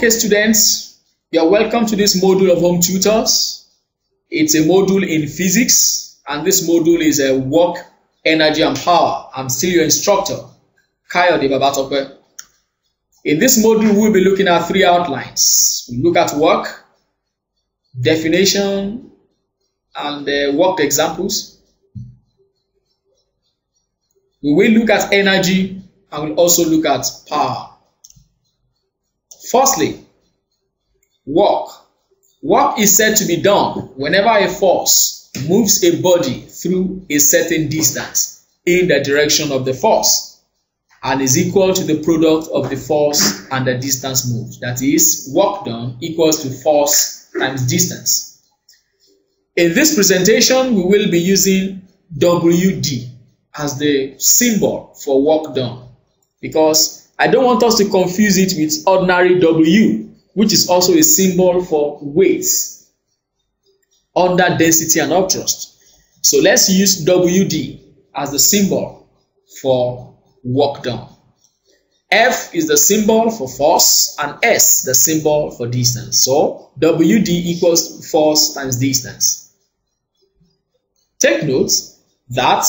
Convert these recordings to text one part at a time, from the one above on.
Okay, students, you are welcome to this module of Home Tutors. It's a module in physics, and this module is a work, energy, and power. I'm still your instructor, Kayode Babatope. In this module, we'll be looking at three outlines. We look at work, definition, and work examples. We will look at energy, and we'll also look at power. Firstly, work. Work is said to be done whenever a force moves a body through a certain distance in the direction of the force and is equal to the product of the force and the distance moved. That is, work done equals to force times distance. In this presentation, we will be using WD as the symbol for work done, because I don't want us to confuse it with ordinary W, which is also a symbol for weight under density and upthrust. So let's use WD as the symbol for work done. F is the symbol for force and S the symbol for distance. So WD equals force times distance. Take note that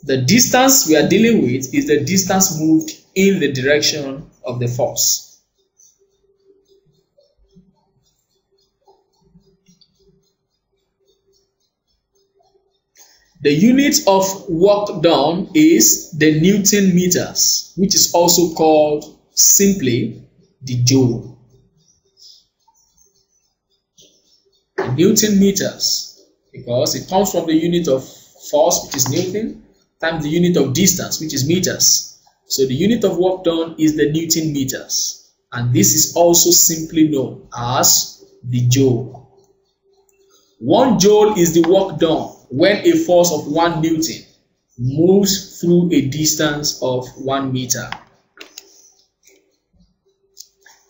the distance we are dealing with is the distance moved in the direction of the force. The unit of work done is the Newton meters, which is also called simply the joule. The Newton meters, because it comes from the unit of force, which is Newton, times the unit of distance, which is meters. So the unit of work done is the Newton meters, and this is also simply known as the joule. 1 joule is the work done when a force of 1 Newton moves through a distance of 1 meter.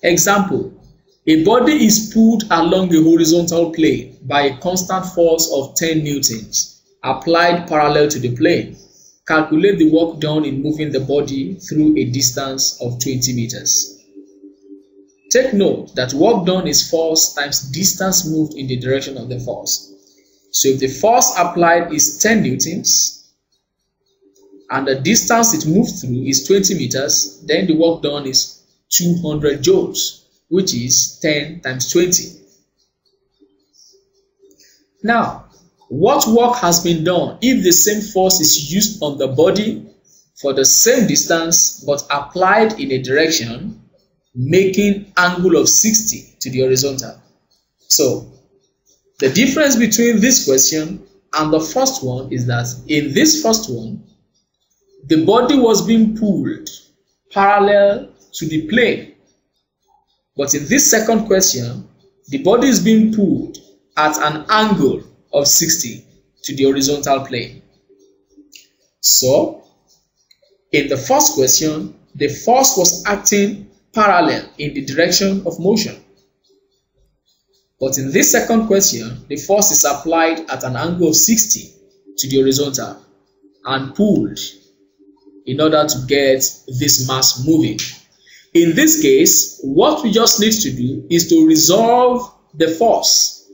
Example: a body is pulled along the horizontal plane by a constant force of 10 newtons applied parallel to the plane. Calculate the work done in moving the body through a distance of 20 meters. Take note that work done is force times distance moved in the direction of the force. So if the force applied is 10 newtons and the distance it moved through is 20 meters, then the work done is 200 joules, which is 10 times 20. Now, what work has been done if the same force is used on the body for the same distance but applied in a direction making angle of 60 to the horizontal? So the difference between this question and the first one is that in this first one, the body was being pulled parallel to the plane, but in this second question, the body is being pulled at an angle of 60 to the horizontal plane. So, in the first question, the force was acting parallel in the direction of motion. But in this second question, the force is applied at an angle of 60 to the horizontal and pulled in order to get this mass moving. In this case, what we just need to do is to resolve the force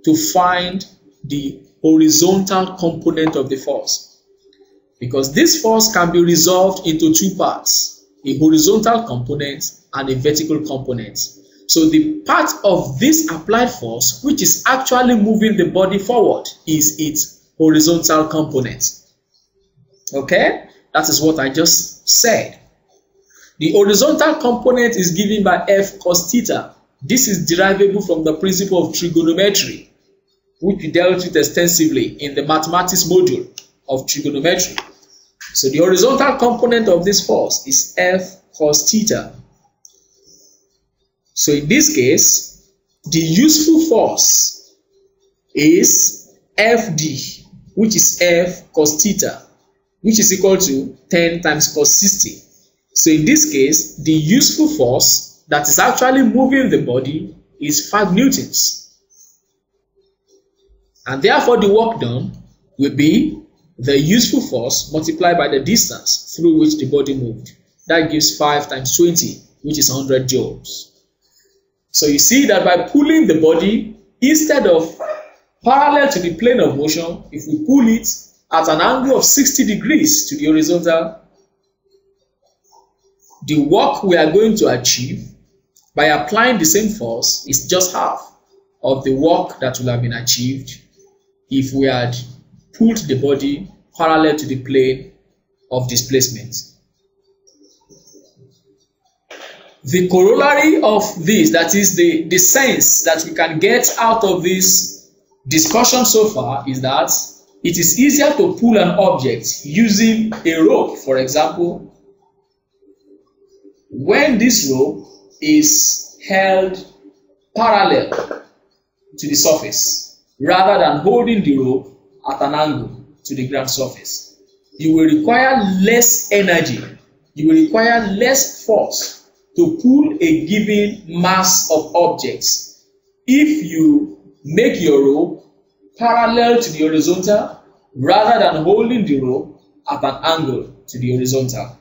to find the horizontal component of the force, because this force can be resolved into two parts, a horizontal component and a vertical component. So the part of this applied force which is actually moving the body forward is its horizontal component. Okay, that is what I just said. The horizontal component is given by F cos theta. This is derivable from the principle of trigonometry, which we dealt with extensively in the mathematics module of trigonometry. So the horizontal component of this force is F cos theta. So in this case, the useful force is FD, which is F cos theta, which is equal to 10 times cos 60. So in this case, the useful force that is actually moving the body is 5 newtons. And therefore the work done will be the useful force multiplied by the distance through which the body moved. That gives 5 times 20, which is 100 joules. So you see that by pulling the body, instead of parallel to the plane of motion, if we pull it at an angle of 60 degrees to the horizontal, the work we are going to achieve by applying the same force is just half of the work that will have been achieved if we had pulled the body parallel to the plane of displacement. The corollary of this, that is the sense that we can get out of this discussion so far, is that it is easier to pull an object using a rope, for example, when this rope is held parallel to the surface, rather than holding the rope at an angle to the ground surface. You will require less energy, you will require less force to pull a given mass of objects if you make your rope parallel to the horizontal rather than holding the rope at an angle to the horizontal.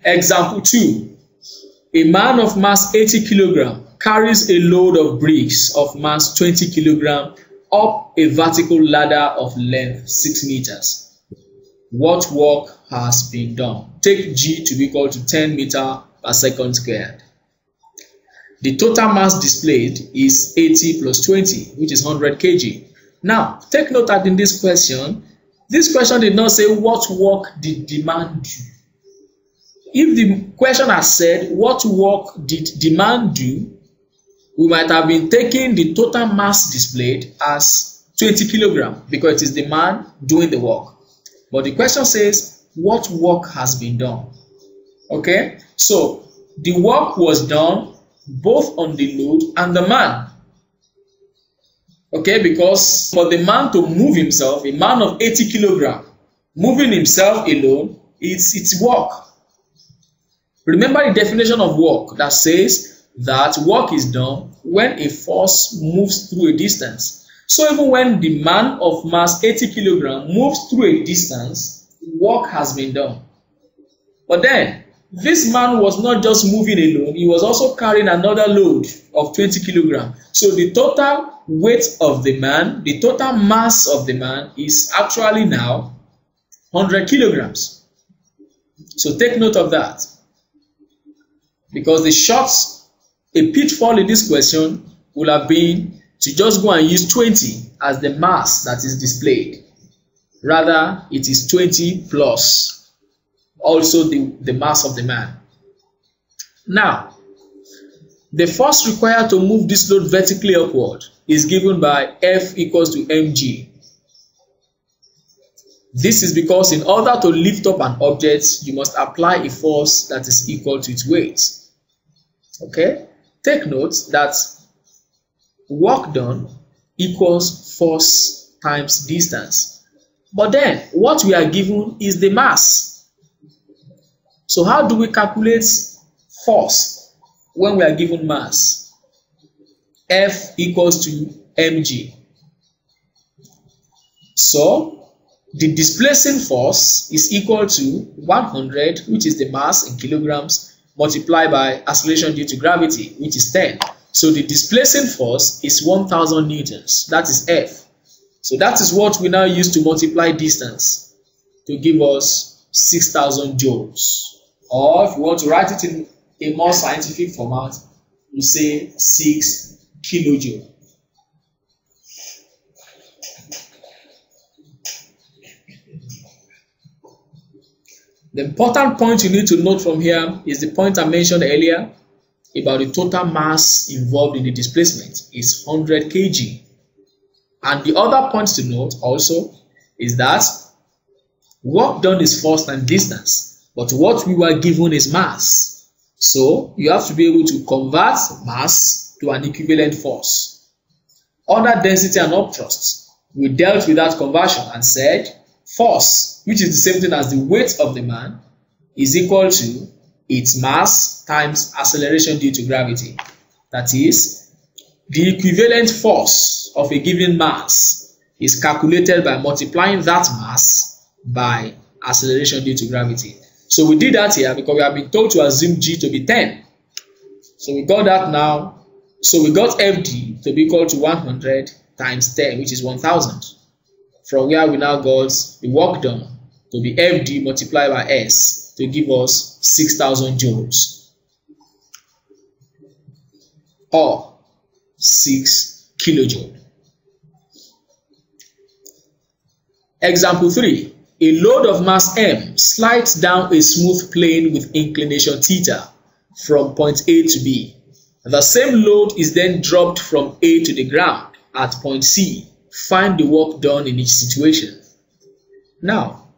Example 2. A man of mass 80 kg carries a load of bricks of mass 20 kg up a vertical ladder of length 6 meters. What work has been done? Take G to be equal to 10 meters per second squared. The total mass displayed is 80 plus 20, which is 100 kg. Now, take note that in this question did not say what work did the man do. If the question has said, what work did the man do, we might have been taking the total mass displayed as 20 kg because it is the man doing the work. But the question says, what work has been done? Okay, so the work was done both on the load and the man. Okay, because for the man to move himself, a man of 80 kg, moving himself alone, it's work. Remember the definition of work that says that work is done when a force moves through a distance. So even when the man of mass 80 kg moves through a distance, work has been done. But then, this man was not just moving alone, he was also carrying another load of 20 kg. So the total weight of the man, the total mass of the man is actually now 100 kilograms. So take note of that. Because a pitfall in this question would have been to just go and use 20 as the mass that is displayed. Rather, it is 20 plus also the mass of the man. Now, the force required to move this load vertically upward is given by F equals to mg. This is because in order to lift up an object, you must apply a force that is equal to its weight. Okay, take note that work done equals force times distance. But then what we are given is the mass. So how do we calculate force when we are given mass? F equals to mg. So the displacing force is equal to 100, which is the mass in kilograms, multiplied by acceleration due to gravity, which is 10. So the displacing force is 1000 newtons. That is F. So that is what we now use to multiply distance to give us 6000 joules. Or if you want to write it in a more scientific format, you say 6 kilojoule. The important point you need to note from here is the point I mentioned earlier about the total mass involved in the displacement is 100 kg. And the other point to note also is that work done is force and distance, but what we were given is mass. So you have to be able to convert mass to an equivalent force. Under density and upthrust, we dealt with that conversion and said force, which is the same thing as the weight of the man, is equal to its mass times acceleration due to gravity. That is, the equivalent force of a given mass is calculated by multiplying that mass by acceleration due to gravity. So we did that here because we have been told to assume G to be 10. So we got that now. So we got Fd to be equal to 100 times 10, which is 1000. From where we now got the work done to be Fd multiplied by S to give us 6000 joules or 6 kilojoule. Example 3. A load of mass M slides down a smooth plane with inclination theta from point A to B. The same load is then dropped from A to the ground at point C. Find the work done in each situation. Now,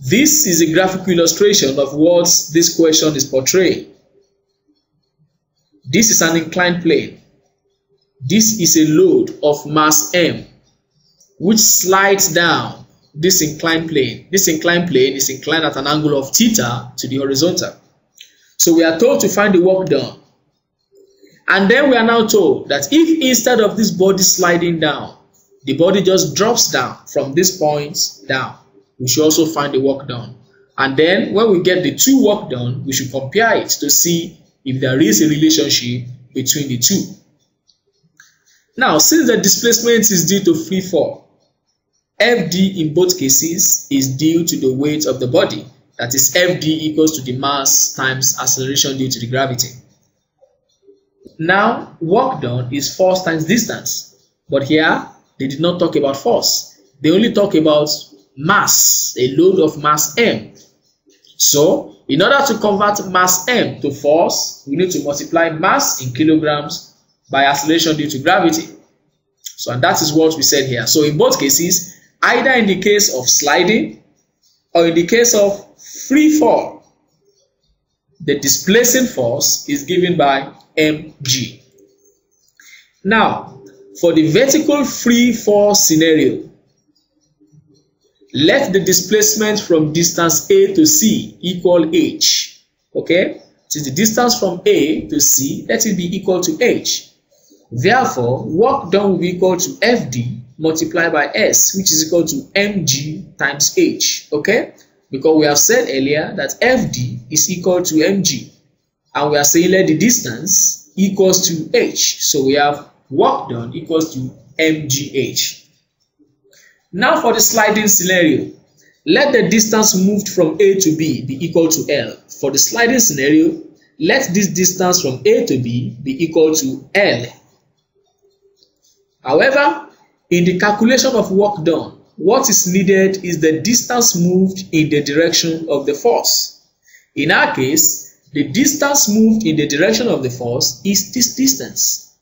this is a graphical illustration of what this question is portraying. This is an inclined plane. This is a load of mass M which slides down this inclined plane. This inclined plane is inclined at an angle of theta to the horizontal. So we are told to find the work done. And then we are now told that if instead of this body sliding down, the body just drops down from this point down, we should also find the work done. And then when we get the two work done, we should compare it to see if there is a relationship between the two. Now, since the displacement is due to free fall, Fd in both cases is due to the weight of the body. That is, Fd equals to the mass times acceleration due to the gravity. Now, work done is force times distance. But here, they did not talk about force. They only talk about mass, a load of mass M. So, in order to convert mass M to force, we need to multiply mass in kilograms by acceleration due to gravity. So, and that is what we said here. So, in both cases, either in the case of sliding or in the case of free fall, the displacing force is given by mg. Now, for the vertical free fall scenario, let the displacement from distance A to C equal h. Okay? Since the distance from A to C, let it be equal to h. Therefore, work done will be equal to Fd multiplied by S, which is equal to mg times h. Okay? Because we have said earlier that Fd is equal to mg. And we are saying let the distance equals to h. So we have work done equals to mgh. Now for the sliding scenario, let the distance moved from A to B be equal to L. For the sliding scenario, let this distance from A to B be equal to L. However, in the calculation of work done, what is needed is the distance moved in the direction of the force. In our case, the distance moved in the direction of the force is this distance.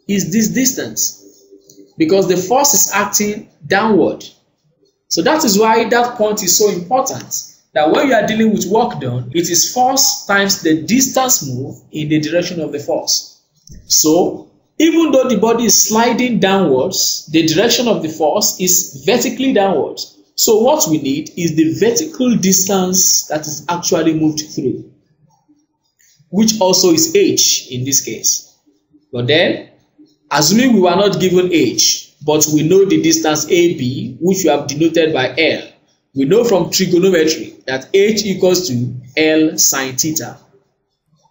Is this distance. Because the force is acting downward. So that is why that point is so important. That when you are dealing with work done, it is force times the distance moved in the direction of the force. So, even though the body is sliding downwards, the direction of the force is vertically downwards. So what we need is the vertical distance that is actually moved through, which also is h in this case. But then, assuming we were not given h, but we know the distance AB, which we have denoted by L, we know from trigonometry that h equals to L sine theta.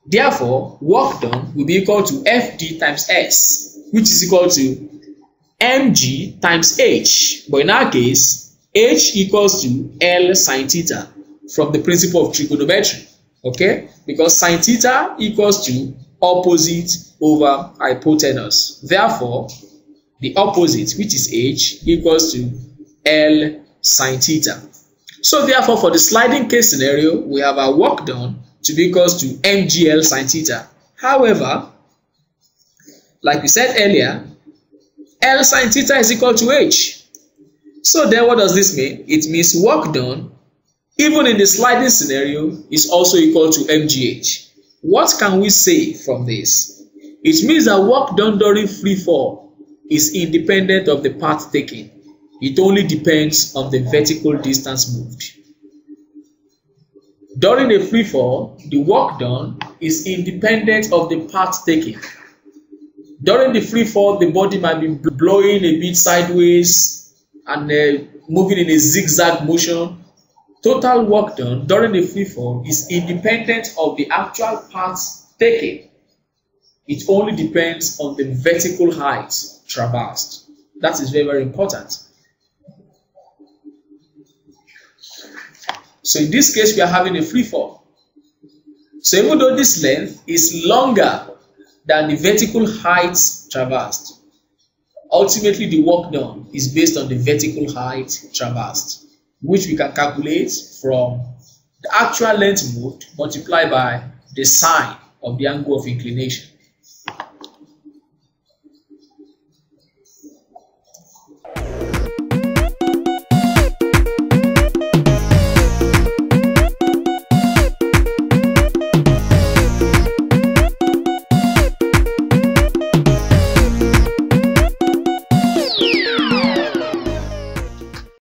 Therefore, work done will be equal to Fd times S, which is equal to mg times h. But in our case, h equals to L sine theta from the principle of trigonometry. Okay, because sine theta equals to opposite over hypotenuse. Therefore, the opposite, which is h, equals to L sine theta. So therefore, for the sliding case scenario, we have our work done to be equals to mgl sine theta. However, like we said earlier, L sine theta is equal to h. So then what does this mean? It means work done, even in the sliding scenario, is also equal to mgh. What can we say from this? It means that work done during free fall is independent of the path taken. It only depends on the vertical distance moved. During a free fall, the work done is independent of the path taken. During the free fall, the body might be blowing a bit sideways and moving in a zigzag motion. Total work done during the free fall is independent of the actual path taken. It only depends on the vertical height traversed. That is very, very important. So in this case, we are having a free fall. So even though this length is longer than the vertical height traversed, ultimately the work done is based on the vertical height traversed, which we can calculate from the actual length moved multiplied by the sine of the angle of inclination.